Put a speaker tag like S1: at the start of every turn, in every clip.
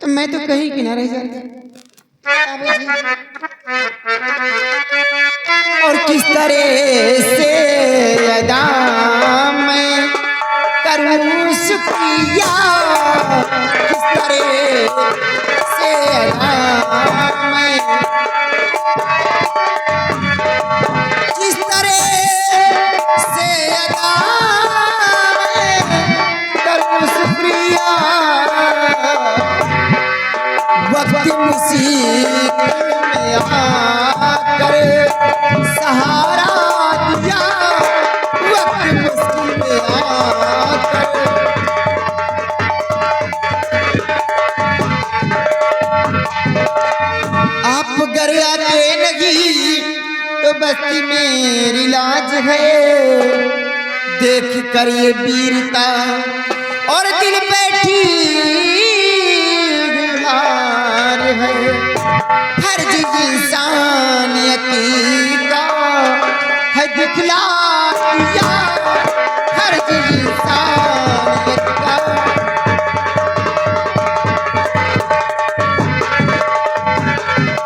S1: मैं तो कहीं की ना रह जाती। और किस तरह से अदा मैं करूं शुक्रिया, किस तरह से अदा मैं, किस तरह से अदा मैं करूं शुक्रिया। वक्त मुसीबत में आकर सहारा दिया, वक्त मुश्किल में आकर। आप घर आते नहीं तो बस्ती मेरी लाज है, देख कर ये वीरता और दिल बैठी है। फर्ज इंसानियती का है दिखला दिया, फर्ज इंसानियत का।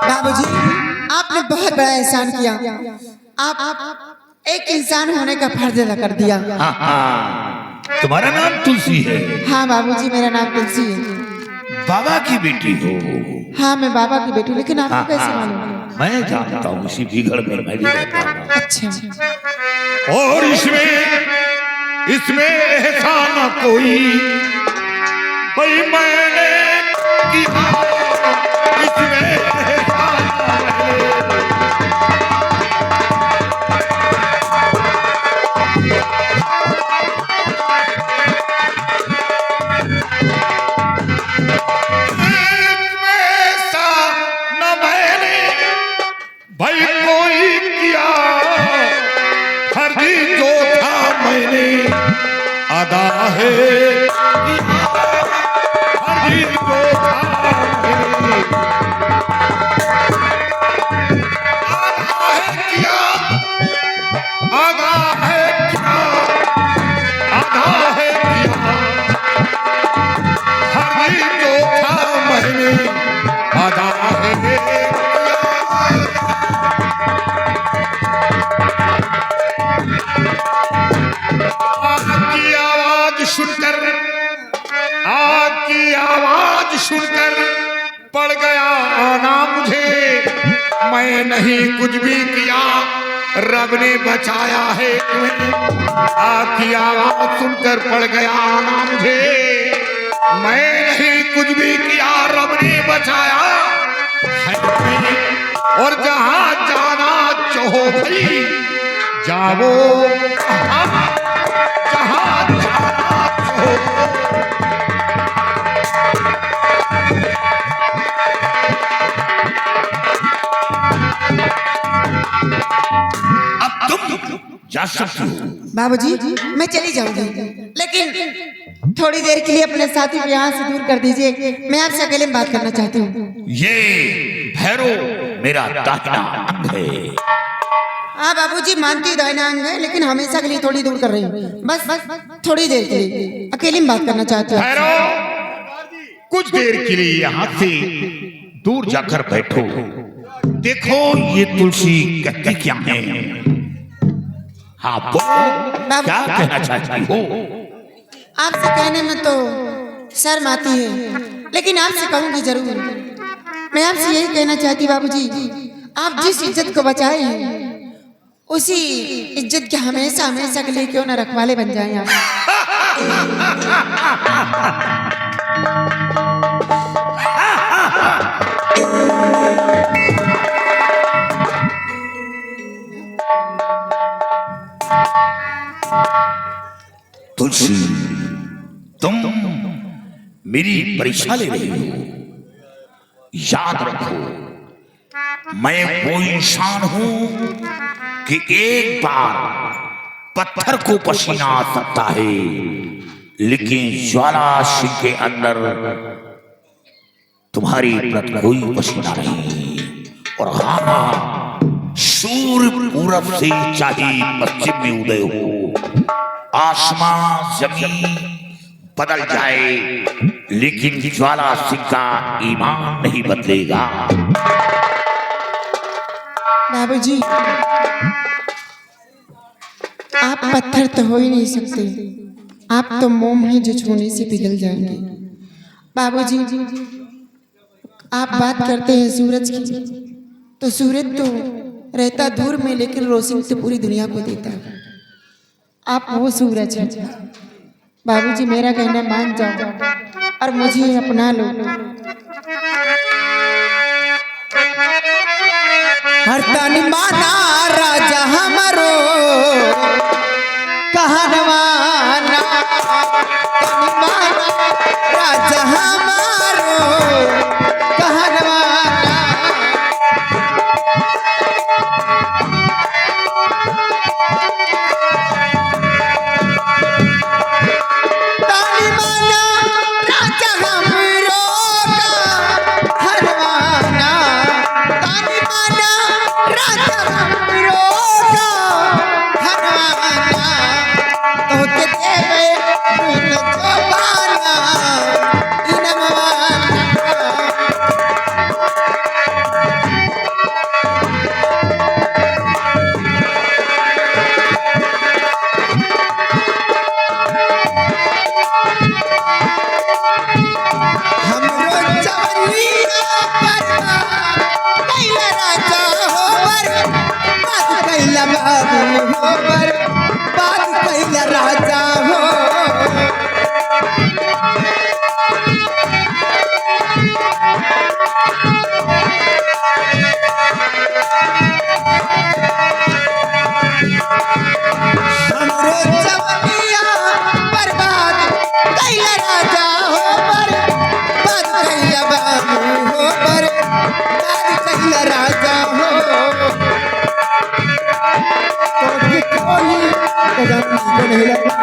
S1: बाबूजी आपने बहुत बड़ा एहसान किया, आप एक इंसान होने का फर्ज अदा कर दिया।
S2: तुम्हारा नाम तुलसी है?
S1: हाँ बाबूजी मेरा नाम तुलसी है।
S2: बाबा की बेटी हो?
S1: हाँ मैं बाबा की बेटी, लेकिन आपको कैसे मालूम?
S2: मैं जानता हूँ, इसी बिगड़ में मैं भी रहता हूँ।
S1: अच्छा।
S2: और इसमें एहसान कोई भाई मैंने किया, इसमें एहसान भाई कोई किया, फर्जी जो था मैंने अदा है, फर्जी जो था मैंने अदा है किया, अदा है किया, अदा है किया, फर्जी जो था मैंने अदा है। आग की आवाज सुनकर पड़ गया आना मुझे, मैं नहीं कुछ भी किया, रब ने बचाया है तुम्हें। आग की आवाज सुनकर पड़ गया आना मुझे, मैं नहीं कुछ भी किया, रब ने बचाया है तुम्हें। और जहां जाना चाहो भाई जाओ, जहां जाना चाहो। अब तुम जा सकती हो।
S1: बाबूजी मैं चली जाऊंगी, लेकिन थोड़ी देर के लिए अपने साथी को यहाँ से दूर कर दीजिए, मैं आपसे अकेले में बात करना चाहती हूँ।
S2: ये भैरव मेरा दाहिना अंग है।
S1: हाँ बाबूजी मानती दाहिना अंग है, लेकिन हमेशा के लिए थोड़ी दूर कर रही हूँ, बस थोड़ी देर के लिए अकेले में बात करना चाहती हूँ।
S2: भैरव कुछ देर के लिए यहाँ से दूर जाकर बैठो, देखो ये तुलसी कहती क्या है। हाँ बोलो, क्या कहना चाहती हो?
S1: आपसे कहने में तो शर्म आती है, लेकिन आपसे कहूंगी जरूर। मैं आपसे यही कहना चाहती बाबूजी, आप जिस इज्जत को बचाए हैं उसी इज्जत के हमेशा हमेशा के लिए क्यों ना रखवाले बन जाएं आप।
S2: तुलसी तुम मेरी परीक्षा ले रही हो, याद रखो मैं वो इंसान हूं कि एक बार पत्थर को पसीना आ सकता है, लेकिन ज्वालाशी के अंदर तुम्हारी प्रति कोई पसीना नहीं। और हाँ, सूर्य पूरब से चाहे पश्चिम में उदय हो, आसमां जमीन
S3: बदल जाए, लेकिन ज्वाला सिंह का ईमान नहीं बदलेगा।
S1: बाबूजी, आप पत्थर तो हो ही नहीं सकते, आप तो मोम हैं जो छूने से पिघल जाएंगे। बाबूजी, आप बात करते हैं सूरज की, तो सूरज तो रहता दूर में लेकिन रोशनी तो पूरी दुनिया को देता है। आप वो सूरज हैं। बाबूजी, मेरा कहना मान जाओ और मुझे अपना लो। हर तन माना राजा हमारो कहनवाना, तन माना राजा हमारो कहनवाना। तन माना राजा हमरो कहनवाना, तन माना राजा हमरो कहनवाना। तोके देवे गुण जबाना इनमवाना। हमरो जवनिया बर्बाद कैला राजा हो बर्बाद कैला बाबू हो बर्बाद कैला राजा हो। हमरो जवनिया बर्बाद कैला राजा हो बर्बाद कैला बाबू हो बर्बाद कैला राजा हो। तोके खोली कदम को नहीं लगा,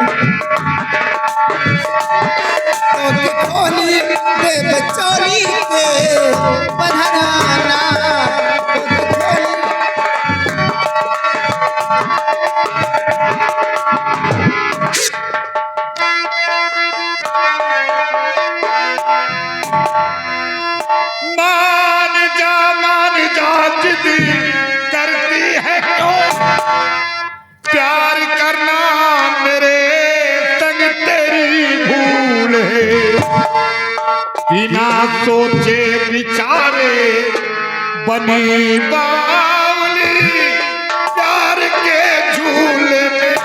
S1: तोके खोली देव चोली के बंधनाना। तोके खोली
S2: मान जा जिद्दी करती है क्यों, प्यार करना मेरे संग तेरी भूल है। बिना सोचे विचारे बनी बावली, प्यार के झूले में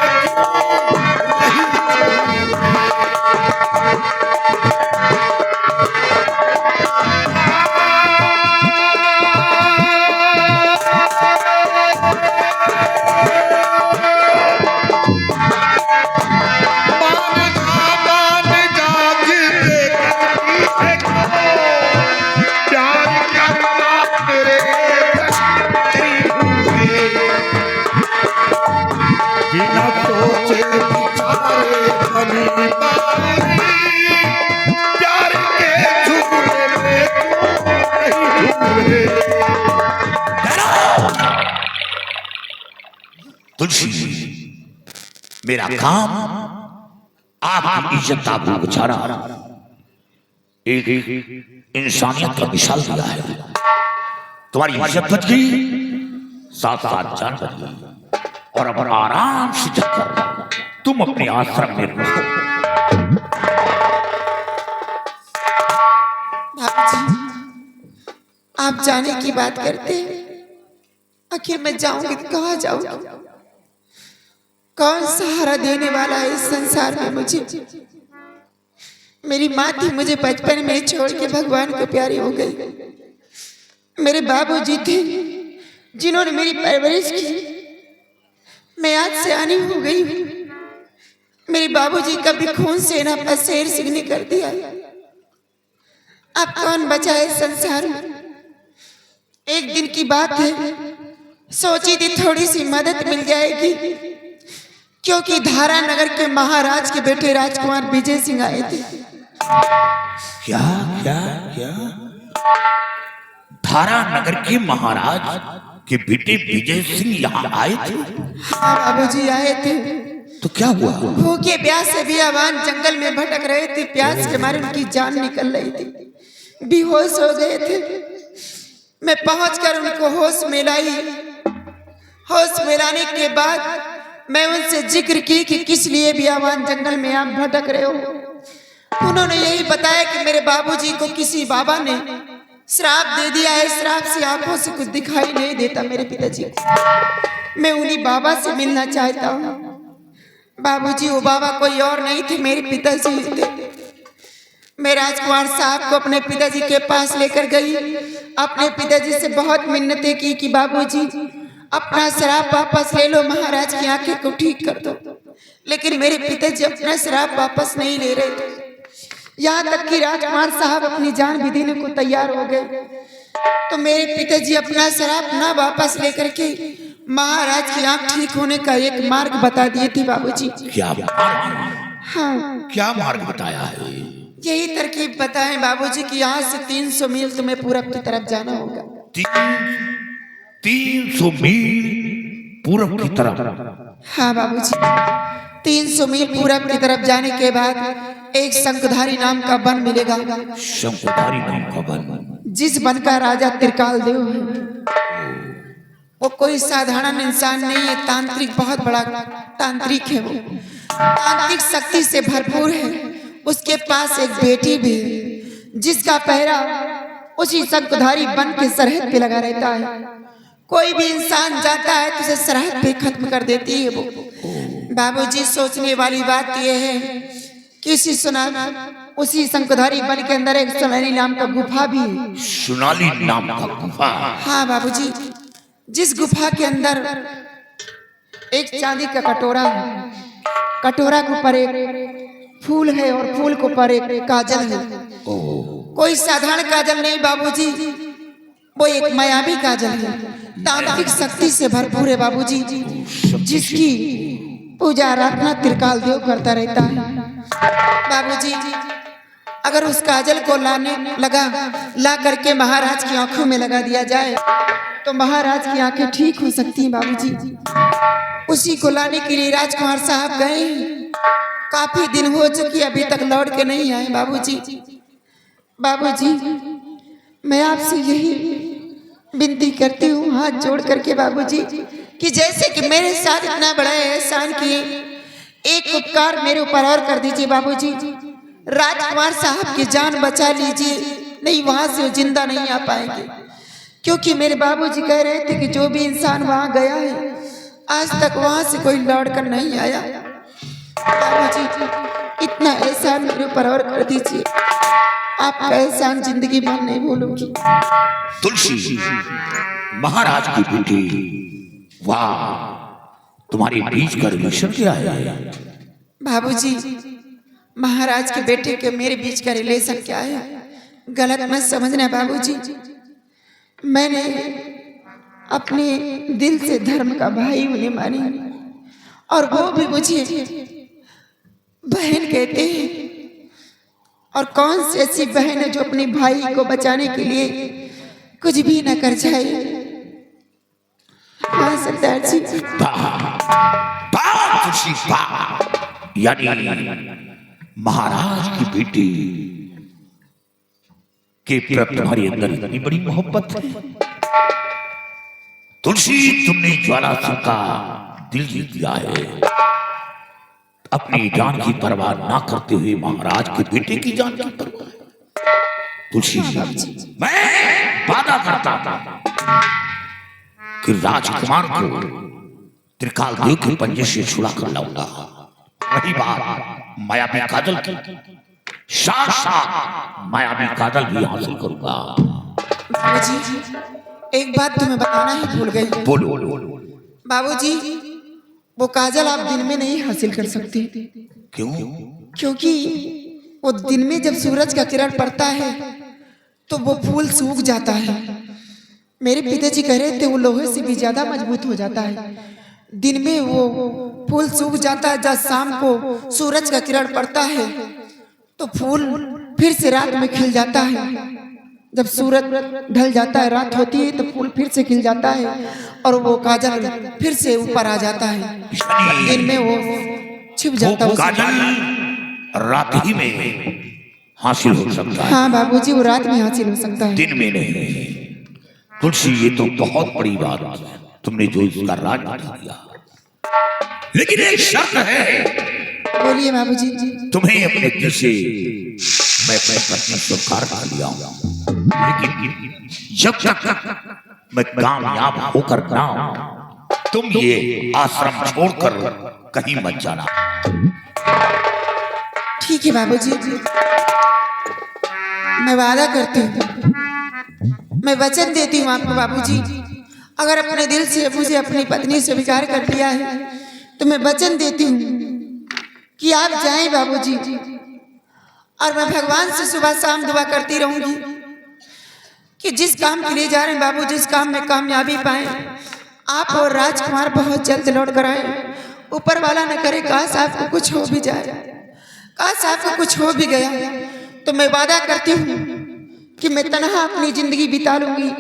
S2: बिना सोचे विचारे बनी बावली, प्यार के झूले में नहीं झूले।
S3: तुलसी, मेरा काम आपकी इज्जत आबरू बचाना, एक इंसानियत का मिसाल दिया है। तुम्हारी इज्जत बच गई, साथ साथ जान बच गई, और अब आराम से जाकर तुम अपने आश्रम में रहो।
S1: बाबूजी, आप जाने की बात करते हैं, आखिर मैं जाऊंगी तो कहाँ जाऊंगी? कौन सहारा देने वाला है इस संसार में मुझे? मेरी माँ थी, मुझे बचपन में छोड़ के भगवान को प्यारी हो गई। मेरे बाबूजी थे जिन्होंने मेरी परवरिश की, मैं आज से आनी हो गई हूँ। मेरे बाबूजी का भी खून सेना पर शेर सिंह ने कर दिया। अब कौन बचा है संसार में? एक दिन की बात है, सोची थी थोड़ी सी मदद मिल जाएगी, क्योंकि धारा नगर के महाराज के बेटे राजकुमार विजय सिंह आए थे।
S3: क्या क्या क्या? धारा नगर के महाराज के बेटे विजय सिंह यहाँ आए थे?
S1: हाँ बाबूजी आए थे,
S3: तो क्या हुआ?
S1: भूखे प्यास से बियाबान जंगल में भटक रहे थे। प्यास के मारे उनकी जान निकल रही थी, बेहोश हो गए थे। मैं पहुंचकर उनको होश में लाई। होश में लाने के बाद मैं उनसे जिक्र की कि किस लिए बियाबान जंगल में आप भटक रहे हो। उन्होंने यही बताया कि मेरे बाबूजी को किसी बाबा ने श्राप दे दिया है। श्राप से आंखों से कुछ दिखाई नहीं देता मेरे पिताजी को। मैं उन्हीं बाबा से मिलना चाहता हूँ। बाबूजी वो बाबा कोई और नहीं थे, मेरे पिताजी थे। मैं राजकुमार साहब को अपने पिताजी के पास लेकर गई। अपने पिताजी से बहुत मिन्नतें की कि बाबूजी अपना श्राप वापस ले लो, महाराज की आंखें को ठीक कर दो। लेकिन मेरे पिताजी अपना श्राप वापस नहीं ले रहे थे। यहाँ तक कि राजकुमार साहब अपनी जान भी देने को तैयार हो गए। तो मेरे पिताजी अपना श्राप ना वापस लेकर के महाराज की आंख ठीक होने का एक मार्ग बता दिए थे बाबूजी।
S3: क्या मार्ग?
S1: हाँ,
S3: क्या मार्ग बताया है?
S1: यही तरकीब बताएं बाबूजी कि यहाँ से 300 मील तुम्हें पूरब की तरफ जाना होगा।
S3: 300 मील पूरब की तरफ?
S1: हाँ बाबूजी, 300 मील पूरब की तरफ जाने के बाद एक शंखधारी नाम का वन मिलेगा।
S3: शंखधारी नाम का वन?
S1: जिस वन का राजा त्रिकाल देव है। वो कोई साधारण इंसान नहीं है, तांत्रिक, बहुत बड़ा तांत्रिक है। वो तांत्रिक शक्ति से भरपूर है। उसके पास एक बेटी भी है जिसका पहरा उसी शंखधारी वन के सरहद पे लगा रहता है। कोई भी इंसान जाता है तो उसे सरहद पे खत्म कर देती है वो। बाबूजी सोचने वाली बात यह है कि उसी शंखधारी वन के अंदर एक सोनाली नाम का गुफा भी है।
S3: सोनाली नाम का गुफा?
S1: हाँ बाबूजी, जिस गुफा के अंदर एक चांदी का कटोरा है। कटोरा के ऊपर एक फूल है और फूल के ऊपर एक काजल है। कोई साधारण काजल नहीं बाबूजी, वो एक मायावी काजल है। तांत्रिक शक्ति से भरपूर है बाबूजी, जिसकी पूजा आराधना त्रिकाल देव करता रहता है। बाबूजी अगर उस काजल को ला करके महाराज की आंखों में लगा दिया जाए तो महाराज की आंखें ठीक हो सकती हैं बाबूजी। उसी को लाने के लिए राजकुमार साहब गए। काफी दिन हो चुकी, अभी तक लौट के नहीं आए बाबूजी। बाबूजी मैं आपसे यही विनती करती हूँ हाथ जोड़ करके बाबूजी कि जैसे कि मेरे साथ इतना बड़ा एहसान किए, एक उपकार मेरे ऊपर और कर दीजिए बाबूजी। राजकुमार साहब की जान बचा लीजिए, नहीं वहां से वो जिंदा नहीं आ पाएंगे। क्योंकि मेरे बाबूजी कह रहे थे कि जो भी इंसान वहां गया है आज तक वहां से कोई लौट कर नहीं आया। बाबूजी इतना एहसान मेरे ऊपर और कर दीजिए, आपका एहसान जिंदगी भर नहीं भूलूंगी।
S3: तुलसी, महाराज की बेटी, वाह, तुम्हारे बीच का रिलेशन क्या है?
S1: बाबूजी महाराज के बेटे के मेरे बीच का रिलेशन क्या है, गलत मत समझना बाबूजी। मैंने अपने दिल से धर्म का भाई उन्हें मानी और वो भी मुझे बहन कहते हैं। और कौन सी ऐसी बहन है जो अपने भाई को बचाने के लिए कुछ भी न कर जाए। हाँ सरदार जी।
S3: यानी महाराज की बेटी के प्रति तुम्हारे अंदर इतनी बड़ी मोहब्बत है। तुलसी, तुमने ज्वाला सिंह का दिल जीत लिया है। अपनी जान की परवाह ना करते हुए महाराज के बेटे की जान की परवाह। तुलसी, मैं वादा करता था कि राजकुमार को त्रिकाल देव के पंजे से छुड़ा कर लाऊंगा। वही बात मायावी काजल की, साथ मायावी काजल भी हासिल करूंगा।
S1: बाबूजी एक बात तुम्हें बताना ही भूल गई।
S3: बोलो।
S1: बाबूजी वो काजल आप दिन में नहीं हासिल कर सकते।
S3: क्यों?
S1: क्योंकि वो दिन में जब सूरज का किरण पड़ता है तो वो फूल सूख जाता है। मेरे पिताजी कह रहे थे वो लोहे से भी ज्यादा मजबूत हो जाता है। दिन में वो फूल सूख जाता है, जब शाम को सूरज का किरण पड़ता है तो फूल फिर से रात में खिल जाता है। जब सूरज ढल जाता है, रात होती है तो फूल फिर से खिल जाता है और वो काजल फिर से ऊपर आ जाता है। दिन में वो छुप
S3: वो
S1: जाता हूँ।
S3: काजल रात ही में हासिल हो सकता है,
S1: हाँ बाबूजी, वो रात में हासिल हो सकता है।
S3: दिन में नहीं। तुलसी, ये तो बहुत बड़ी बात है, तुमने जो इसका राज बता दिया, लेकिन एक शर्त है।
S1: बोलिए बाबूजी।
S3: तुम्हें अपने दिल से मैं अपनी पत्नी स्वीकार कर लिया हूं, लेकिन जब तक मैं कामयाब होकर ना आऊं, तुम ये आश्रम छोड़कर कहीं मत जाना।
S1: ठीक है बाबूजी, मैं वादा करती हूँ, मैं वचन देती हूँ आपको बाबूजी। अगर अपने दिल से मुझे अपनी पत्नी स्वीकार कर लिया है तो मैं वचन देती हूँ कि आप जाएं बाबूजी, और मैं भगवान से सुबह शाम दुआ करती रहूंगी कि जिस काम के लिए जा रहे हैं बाबू, जिस काम में कामयाबी पाए, आप और राजकुमार बहुत जल्द लौट कर आए। ऊपर वाला न करे काश आपको कुछ हो भी जाए, काश आपको कुछ हो भी गया तो मैं वादा करती हूँ कि मैं तनहा अपनी जिंदगी बिता लूंगी,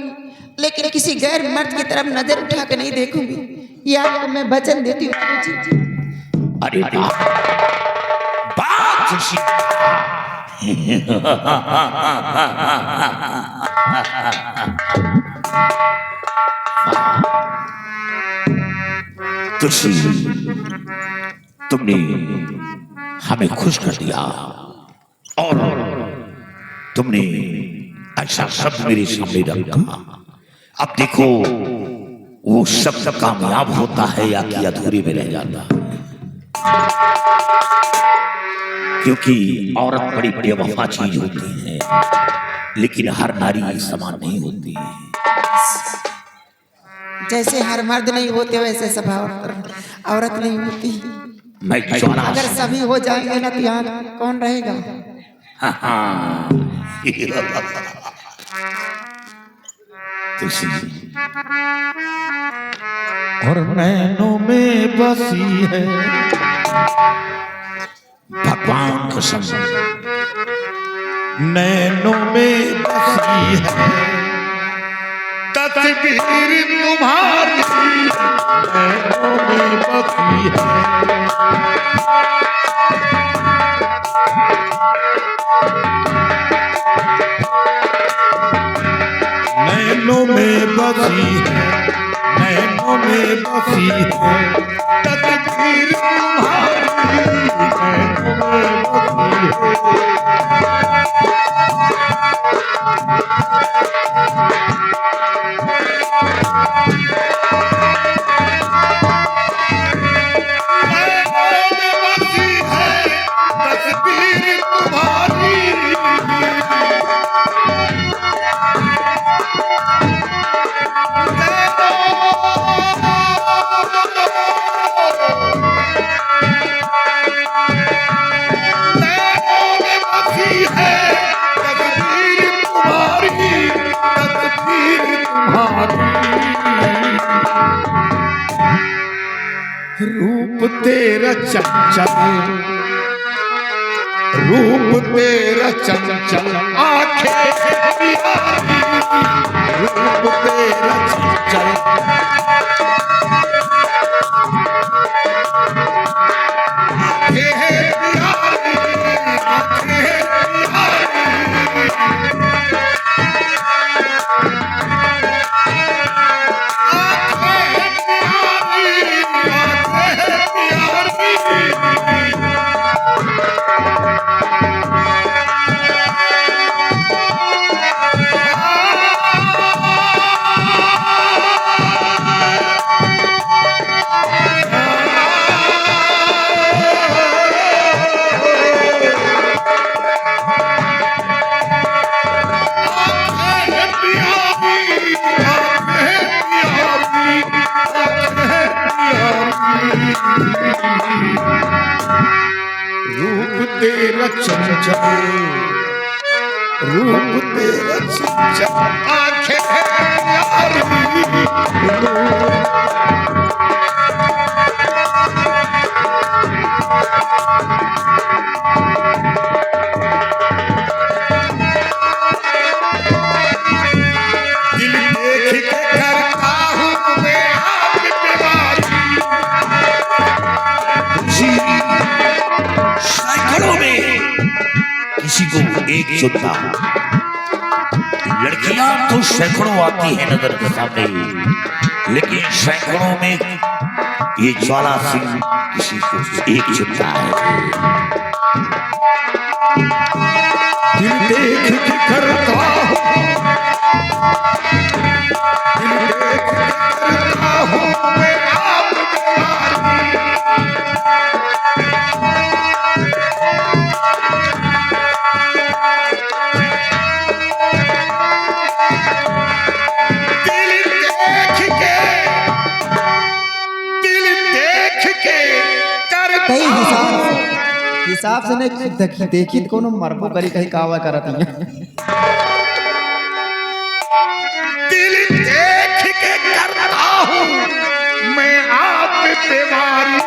S1: लेकिन किसी गैर मर्द की तरफ नजर उठा के नहीं देखूंगी। ये आपको मैं वचन देती हूँ बाबूजी।
S3: अरे बात खुशी। तुलसी, तुमने हमें खुश कर दिया और तुमने ऐसा शब्द मेरे सामने रखा। अब देखो वो शब्द कामयाब होता है या कि अधूरे में रह जाता है, क्योंकि औरत बड़ी बेवफा चीज होती है, लेकिन हर नारी समान नहीं होती है।
S1: जैसे हर मर्द नहीं होते वैसे सब औरत नहीं होती।
S3: मैं जाना,
S1: अगर सभी हो जाएंगे ना तो यहाँ कौन रहेगा?
S3: तुलसी,
S2: और नैनों में बसी है
S3: भगवान कसम,
S2: नैनों में बसी है तस्वीर तुम्हारी, नैनों में बसी है। नैनों में बसी है, नैनों में बसी है तस्वीर तुम्हारी, नैनों में बसी है। रूप तेरा चंचल, रूप तेरा चंचल आंखें प्यारी, रूप तेरा चंचल आंखें प्यारी, आंखें रूप तेरा चंचल, रूप तेरा चंचल आंखें प्यारी, दिल देख के करता हूँ मैं आप पे बाजी, खुशी
S3: किसी को एक चुनता। लड़कियां तो सैकड़ों आती है नजर के सामने, लेकिन सैकड़ों में ये ज्वाला सिंह किसी को एक चुनता है।
S2: दिल देख के करता हूँ, दिल देख के करता हूँ मैं आप
S1: कई हिसाब से नहीं देखी तो कोनो मरबो करी कहीं कावा करती है।
S2: दिल देख के करता हूँ मैं आप पे वारी,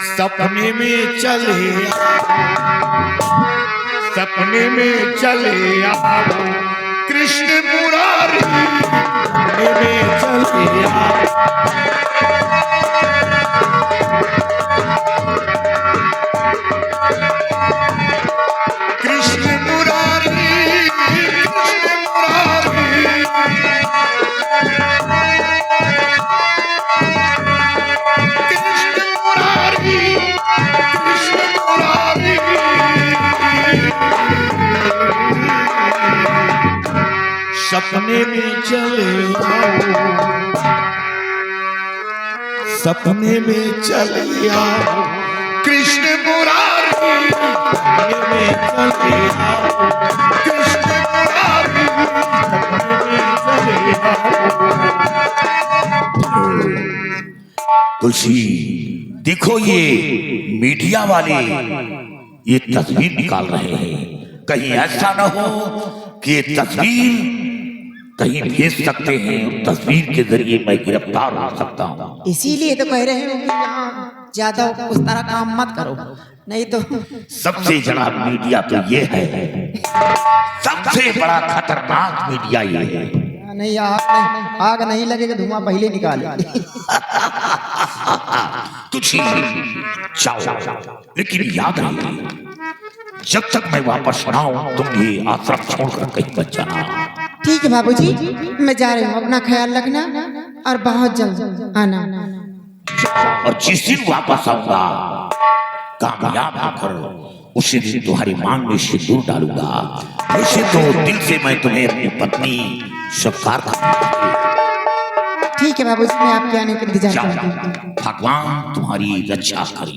S2: सपने में चले सपने में चले आओ कृष्ण मुरारी, सपने में चले आओ कृष्ण मुरारी, कृष्ण मुरारी, कृष्ण मुरारी, कृष्ण मुरारी। सपने में चले आओ, सपने में चले आओ कृष्ण मुरारी, सपने में चले आओ कृष्ण मुरारी, सपने में चले आओ।
S3: तुलसी देखो, ये मीडिया वाले ये तस्वीर निकाल रहे हैं, कहीं ऐसा ना हो कि ये तस्वीर कहीं भेज सकते हैं, तस्वीर के जरिए मैं गिरफ्तार हो सकता हूँ।
S1: इसीलिए तो कह रहे हैं कि यहाँ ज्यादा उस तरह काम मत करो, नहीं तो
S3: सबसे बड़ा मीडिया तो ये है, सबसे बड़ा खतरनाक मीडिया ये है।
S1: नहीं आग नहीं लगेगा, धुआं पहले निकाले।
S3: तुझे जाओ, लेकिन याद रखिए जब तक मैं वापस ना आऊं तुम ये आश्रम छोड़कर कहीं मत जाना।
S1: ठीक है बाबूजी, मैं जा रही हूँ, अपना ख्याल रखना और बहुत जल्द आना।
S3: और जिस दिन वापस आऊंगा कामयाब होकर उसी दिन तुम्हारी मांग में सिंदूर डालूंगा। वैसे तो दिल से मैं तुम्हें अपनी पत्नी स्वीकार करूंगा।
S1: ठीक है बाबूजी, मैं आपके आने का इंतजार
S3: जाओ,
S1: करती हूँ।
S3: भगवान तुम्हारी रक्षा करे।